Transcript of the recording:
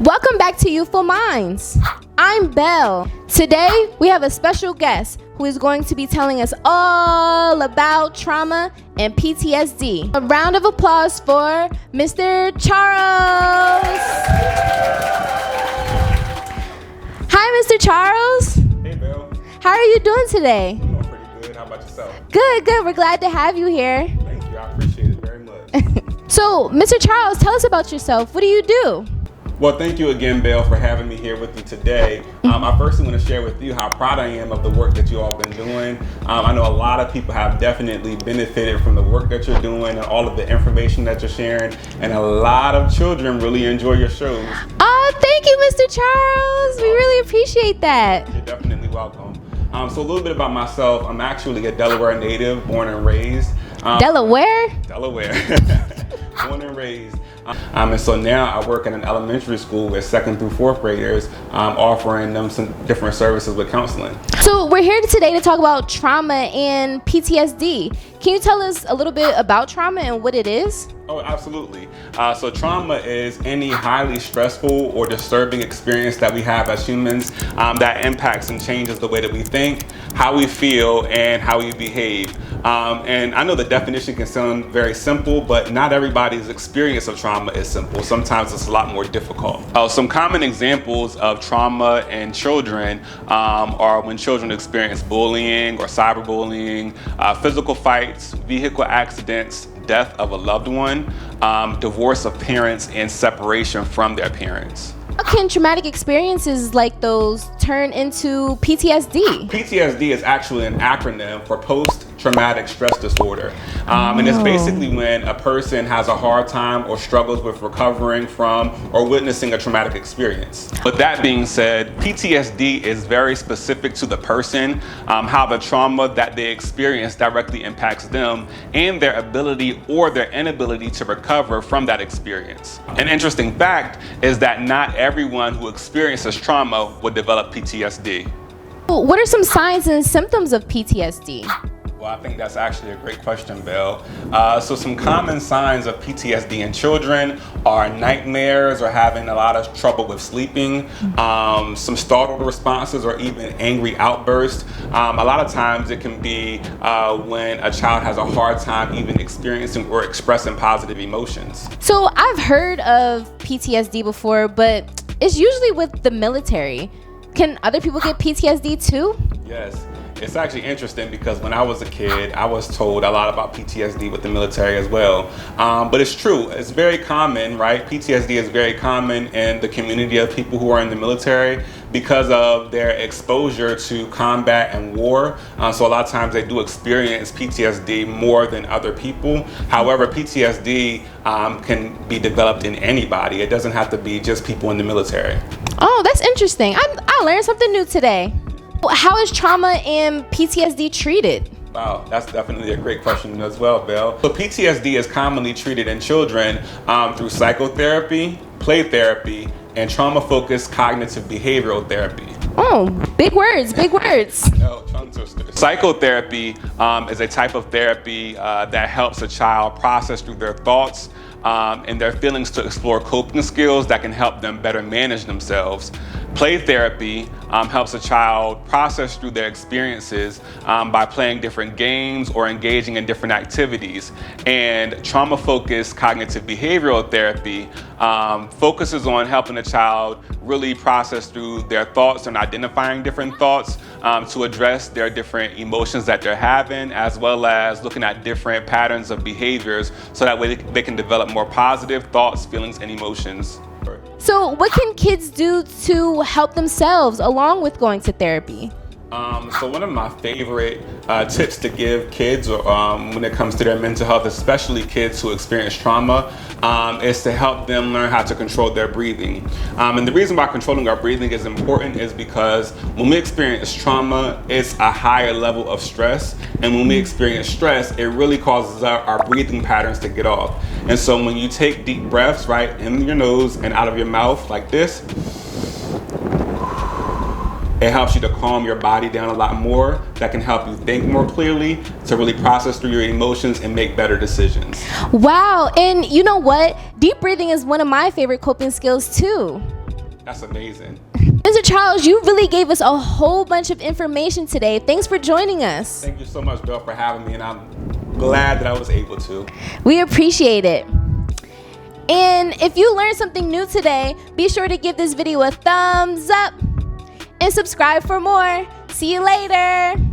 Welcome back to Youthful Minds. I'm Belle. Today we have a special guest who is going to be telling us all about trauma and PTSD. A round of applause for Mr. Charles. Hi, Mr. Charles. Hey, Belle. How are you doing today? I'm doing pretty good. How about yourself? Good. We're glad to have you here. Thank you. I appreciate it very much. So, Mr. Charles, tell us about yourself. What do you do? Well, thank you again, Belle, for having me here with you today. I firstly want to share with you how proud I am of the work that you all been doing. I know a lot of people have definitely benefited from the work that you're doing and all of the information that you're sharing, and a lot of children really enjoy your shows. Oh, thank you, Mr. Charles. We really appreciate that. You're definitely welcome. So a little bit about myself. I'm actually a Delaware native, born and raised. Delaware? Delaware. Born and raised. And so now I work in an elementary school with 2nd through 4th graders, offering them some different services with counseling. So we're here today to talk about trauma and PTSD. Can you tell us a little bit about trauma and what it is? Oh, absolutely. So trauma is any highly stressful or disturbing experience that we have as humans that impacts and changes the way that we think, how we feel, and how we behave. And I know the definition can sound very simple, but not everybody's experience of trauma is simple. Sometimes it's a lot more difficult. Some common examples of trauma in children are when children experience bullying or cyberbullying, physical fights, vehicle accidents, death of a loved one, divorce of parents, and separation from their parents. How can traumatic experiences like those turn into PTSD? PTSD is actually an acronym for post-traumatic stress disorder. And it's basically when a person has a hard time or struggles with recovering from or witnessing a traumatic experience. With that being said, PTSD is very specific to the person, how the trauma that they experience directly impacts them and their ability or their inability to recover from that experience. An interesting fact is that not everyone who experiences trauma would develop PTSD. What are some signs and symptoms of PTSD? Well, I think that's actually a great question, Belle. So some common signs of PTSD in children are nightmares or having a lot of trouble with sleeping, some startled responses or even angry outbursts. A lot of times it can be when a child has a hard time even experiencing or expressing positive emotions. So I've heard of PTSD before, but it's usually with the military. Can other people get PTSD too? Yes. It's actually interesting because when I was a kid, I was told a lot about PTSD with the military as well. But it's true. It's very common, right? PTSD is very common in the community of people who are in the military because of their exposure to combat and war. So a lot of times they do experience PTSD more than other people. However, PTSD can be developed in anybody. It doesn't have to be just people in the military. Oh, that's interesting. I learned something new today. How is trauma and PTSD treated? Wow, that's definitely a great question as well, Belle. So PTSD is commonly treated in children through psychotherapy, play therapy, and trauma-focused cognitive behavioral therapy. Oh, big words. No, tongue twisters. Psychotherapy is a type of therapy that helps a child process through their thoughts and their feelings to explore coping skills that can help them better manage themselves. Play therapy helps a child process through their experiences by playing different games or engaging in different activities. And trauma-focused cognitive behavioral therapy focuses on helping a child really process through their thoughts and identifying different thoughts to address their different emotions that they're having, as well as looking at different patterns of behaviors so that way they can develop more positive thoughts, feelings, and emotions. So what can kids do to help themselves along with going to therapy? So one of my favorite tips to give kids when it comes to their mental health, especially kids who experience trauma, is to help them learn how to control their breathing. And the reason why controlling our breathing is important is because when we experience trauma, it's a higher level of stress. And when we experience stress, it really causes our breathing patterns to get off. And so when you take deep breaths, right, in your nose and out of your mouth like this, it helps you to calm your body down a lot more. That can help you think more clearly, to really process through your emotions and make better decisions. Wow, and you know what? Deep breathing is one of my favorite coping skills too. That's amazing. Mr. Charles, you really gave us a whole bunch of information today. Thanks for joining us. Thank you so much, Belle, for having me, and I'm glad that I was able to. We appreciate it. And if you learned something new today, be sure to give this video a thumbs up and subscribe for more. See you later.